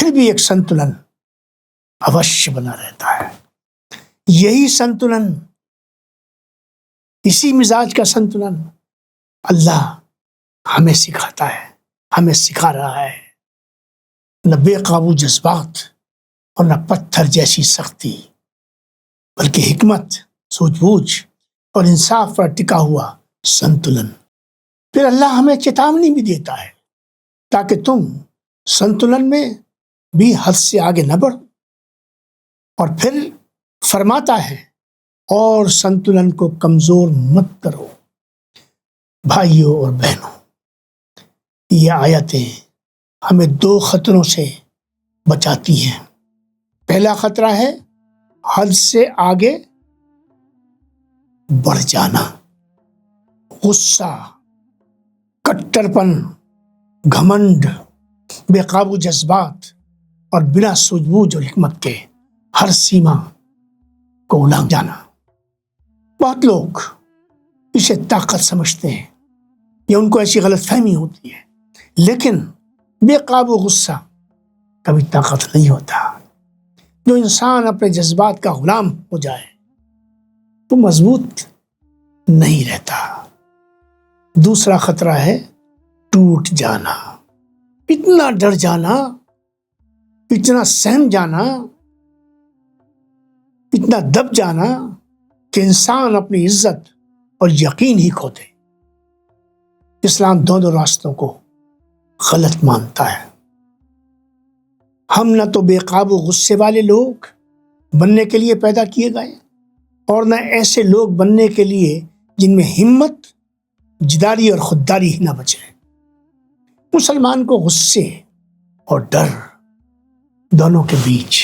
پھر بھی ایک سنتلن اوشیہ بنا رہتا ہے۔ یہی سنتلن، اسی مزاج کا سنتلن اللہ ہمیں سکھاتا ہے، ہمیں سکھا رہا ہے۔ نہ بے قابو جذبات اور نہ پتھر جیسی سختی، بلکہ حکمت، سوجھ بوجھ اور انصاف پر ٹکا ہوا سنتلن۔ پھر اللہ ہمیں چیتاونی بھی دیتا ہے تاکہ تم سنتلن میں بھی حد سے آگے نہ بڑھو، اور پھر فرماتا ہے اور سنتلن کو کمزور مت کرو۔ بھائیوں اور بہنوں، یہ آیتیں ہمیں دو خطروں سے بچاتی ہیں۔ پہلا خطرہ ہے حد سے آگے بڑھ جانا، غصہ، کٹر پن، گھمنڈ، بے قابو جذبات اور بنا سوجھ بوجھ اور حکمت کے ہر سیما کو اولانگ جانا۔ بہت لوگ اسے طاقت سمجھتے ہیں یا ان کو ایسی غلط فہمی ہوتی ہے، لیکن بے قابو غصہ کبھی طاقت نہیں ہوتا۔ جو انسان اپنے جذبات کا غلام ہو جائے وہ مضبوط نہیں رہتا۔ دوسرا خطرہ ہے ٹوٹ جانا، اتنا ڈر جانا، اتنا سہم جانا، اتنا دب جانا کہ انسان اپنی عزت اور یقین ہی کھو دے۔ اسلام دونوں راستوں کو غلط مانتا ہے۔ ہم نہ تو بے قابو غصے والے لوگ بننے کے لیے پیدا کیے گئے اور نہ ایسے لوگ بننے کے لیے جن میں ہمت، جداری اور خودداری ہی نہ بچے۔ مسلمان کو غصے اور ڈر دونوں کے بیچ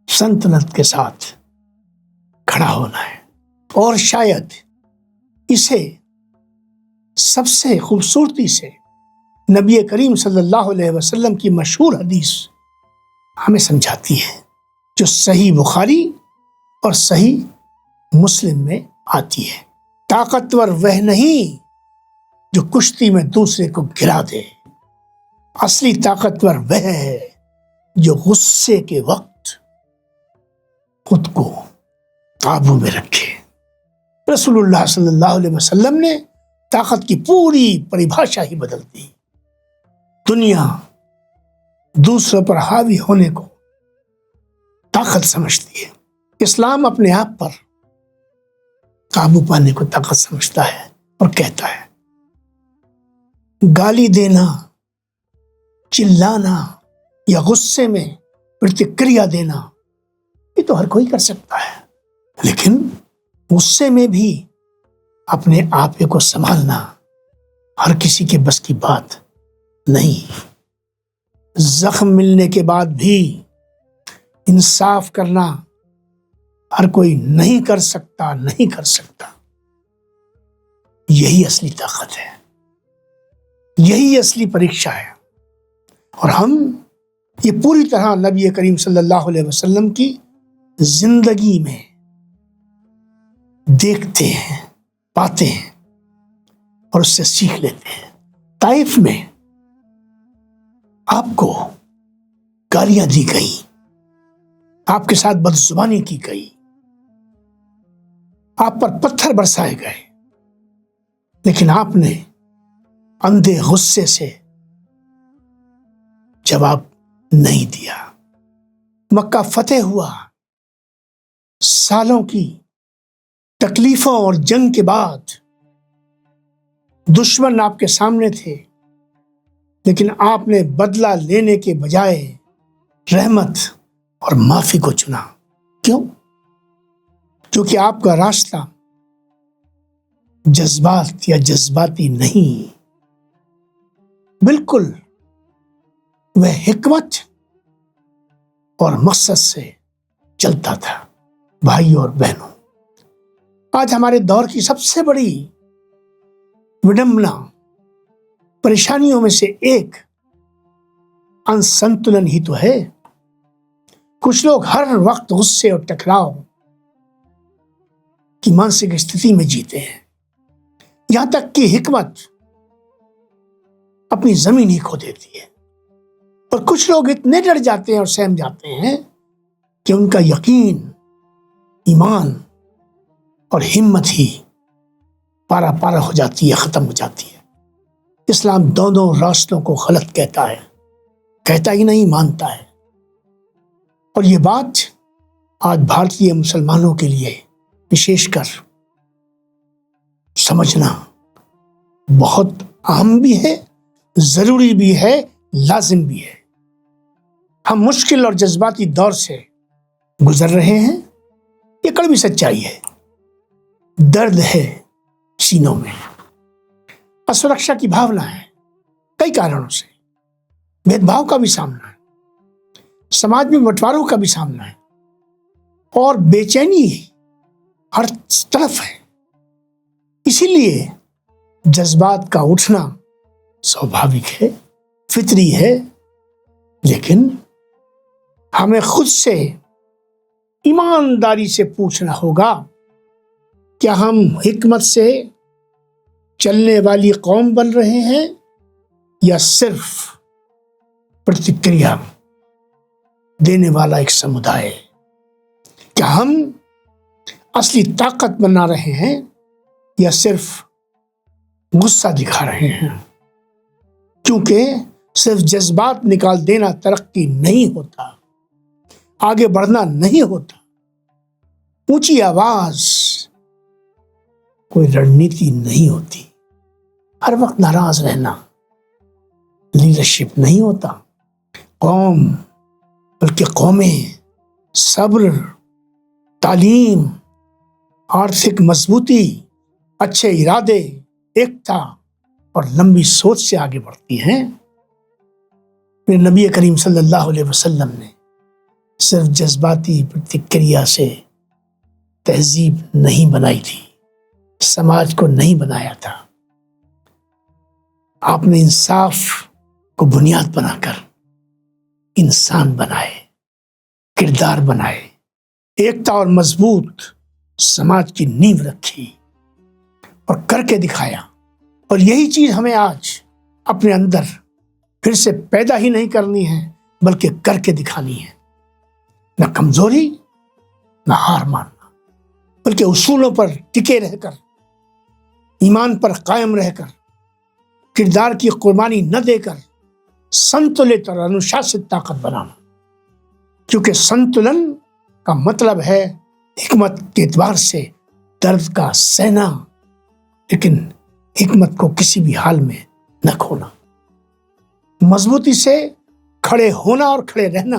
سنتلن کے ساتھ کھڑا ہونا ہے، اور شاید اسے سب سے خوبصورتی سے نبی کریم صلی اللہ علیہ وسلم کی مشہور حدیث ہمیں سمجھاتی ہے، جو صحیح بخاری اور صحیح مسلم میں آتی ہے۔ طاقتور وہ نہیں جو کشتی میں دوسرے کو گرا دے، اصلی طاقتور وہ ہے جو غصے کے وقت خود کو قابو میں رکھے۔ رسول اللہ صلی اللہ علیہ وسلم نے طاقت کی پوری پریبھاشا ہی بدل دی۔ دنیا دوسروں پر حاوی ہونے کو طاقت سمجھتی ہے، اسلام اپنے آپ پر قابو پانے کو طاقت سمجھتا ہے اور کہتا ہے گالی دینا، چلانا یا غصے میں پرتکریا دینا یہ تو ہر کوئی کر سکتا ہے، لیکن غصے میں بھی اپنے آپ کو سنبھالنا ہر کسی کے بس کی بات نہیں۔ زخم ملنے کے بعد بھی انصاف کرنا ہر کوئی نہیں کر سکتا، نہیں کر سکتا۔ یہی اصلی طاقت ہے، یہی اصلی پریکشا ہے، اور ہم یہ پوری طرح نبی کریم صلی اللہ علیہ وسلم کی زندگی میں دیکھتے ہیں، پاتے ہیں اور اس سے سیکھ لیتے ہیں۔ طائف میں آپ کو گالیاں دی گئی، آپ کے ساتھ بدزبانی کی گئی، آپ پر پتھر برسائے گئے، لیکن آپ نے اندھے غصے سے جواب نہیں دیا۔ مکہ فتح ہوا، سالوں کی تکلیفوں اور جنگ کے بعد دشمن آپ کے سامنے تھے، لیکن آپ نے بدلہ لینے کے بجائے رحمت اور معافی کو چنا۔ کیوں؟ کیونکہ آپ کا راستہ جذبات یا جذباتی نہیں، بالکل وہ حکمت اور مقصد سے چلتا تھا۔ بھائیوں اور بہنوں، آج ہمارے دور کی سب سے بڑی وڈمبنا، پریشانیوں میں سے ایک انسنتلن ہی تو ہے۔ کچھ لوگ ہر وقت غصے اور ٹکراؤ کی مانسک استھتی میں جیتے ہیں، یہاں تک کہ حکمت اپنی زمین ہی کھو دیتی ہے، اور کچھ لوگ اتنے ڈر جاتے ہیں اور سہم جاتے ہیں کہ ان کا یقین، ایمان اور ہمت ہی پارا پارا ہو جاتی ہے، ختم ہو جاتی ہے۔ اسلام دونوں راستوں کو غلط کہتا ہے، کہتا ہی نہیں، مانتا ہے۔ اور یہ بات آج بھارتی مسلمانوں کے لیے وشیش کر سمجھنا بہت اہم بھی ہے، ضروری بھی ہے، لازم بھی ہے۔ ہم مشکل اور جذباتی دور سے گزر رہے ہیں، یہ کڑوی سچائی ہے۔ درد ہے سینوں میں، اسرکشا کی بھاونا ہے، کئی کارنوں سے بھید بھاؤ کا بھی سامنا ہے، سماج میں بٹواروں کا بھی سامنا ہے، اور بے چینی ہر طرف ہے۔ اسی لیے جذبات کا اٹھنا سوبھاوک ہے، فطری ہے، لیکن ہمیں خود سے ایمانداری سے پوچھنا ہوگا، کیا ہم حکمت سے چلنے والی قوم بن رہے ہیں یا صرف پرتکریا دینے والا ایک سمودائے؟ کیا ہم اصلی طاقت بنا رہے ہیں یا صرف غصہ دکھا رہے ہیں؟ کیونکہ صرف جذبات نکال دینا ترقی نہیں ہوتا، آگے بڑھنا نہیں ہوتا۔ اونچی آواز کوئی رڑنیتی نہیں ہوتی، ہر وقت ناراض رہنا لیڈرشپ نہیں ہوتا۔ قوم بلکہ قومیں صبر، تعلیم، آرتھک مضبوطی، اچھے ارادے، ایکتا اور لمبی سوچ سے آگے بڑھتی ہیں۔ پھر نبی کریم صلی اللہ علیہ وسلم نے صرف جذباتی پرتکریا سے تہذیب نہیں بنائی تھی، سماج کو نہیں بنایا تھا۔ آپ نے انصاف کو بنیاد بنا کر انسان بنائے، کردار بنائے، ایکتا اور مضبوط سماج کی نیو رکھی اور کر کے دکھایا۔ اور یہی چیز ہمیں آج اپنے اندر پھر سے پیدا ہی نہیں کرنی ہے، بلکہ کر کے دکھانی ہے۔ نہ کمزوری، نہ ہار ماننا، بلکہ اصولوں پر ٹکے رہ کر، ایمان پر قائم رہ کر، کردار کی قربانی نہ دے کر سنتلت اور انوشاست طاقت بنانا۔ کیونکہ سنتلن کا مطلب ہے حکمت کے اعتبار سے درد کا سہنا، لیکن حکمت کو کسی بھی حال میں نہ کھونا، مضبوطی سے کھڑے ہونا اور کھڑے رہنا،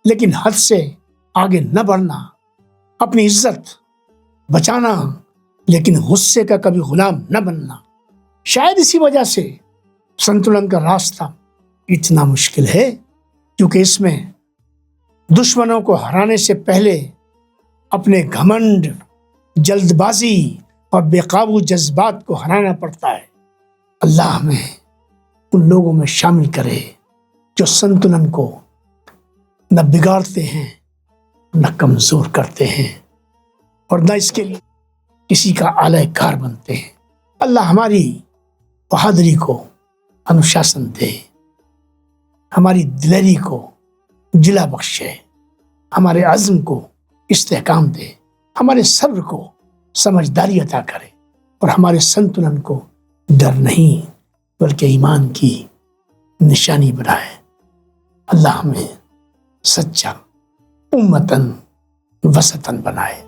لیکن حد سے آگے نہ بڑھنا، اپنی عزت بچانا، لیکن غصے کا کبھی غلام نہ بننا۔ شاید اسی وجہ سے سنتلن کا راستہ اتنا مشکل ہے، کیونکہ اس میں دشمنوں کو ہرانے سے پہلے اپنے گھمنڈ، جلد بازی اور بے قابو جذبات کو ہرانا پڑتا ہے۔ اللہ ہمیں ان لوگوں میں شامل کرے جو سنتلن کو نہ بگاڑتے ہیں، نہ کمزور کرتے ہیں، اور نہ اس کے لیے کسی کا اعلی کار بنتے ہیں۔ اللہ ہماری بہادری کو انوشاسن دے، ہماری دلیری کو جلا بخشے، ہمارے عزم کو استحکام دے، ہمارے صبر کو سمجھداری عطا کرے، اور ہمارے سنتلن کو ڈر نہیں بلکہ ایمان کی نشانی بنائے۔ اللہ ہمیں سچا امتن وسطن بنائے۔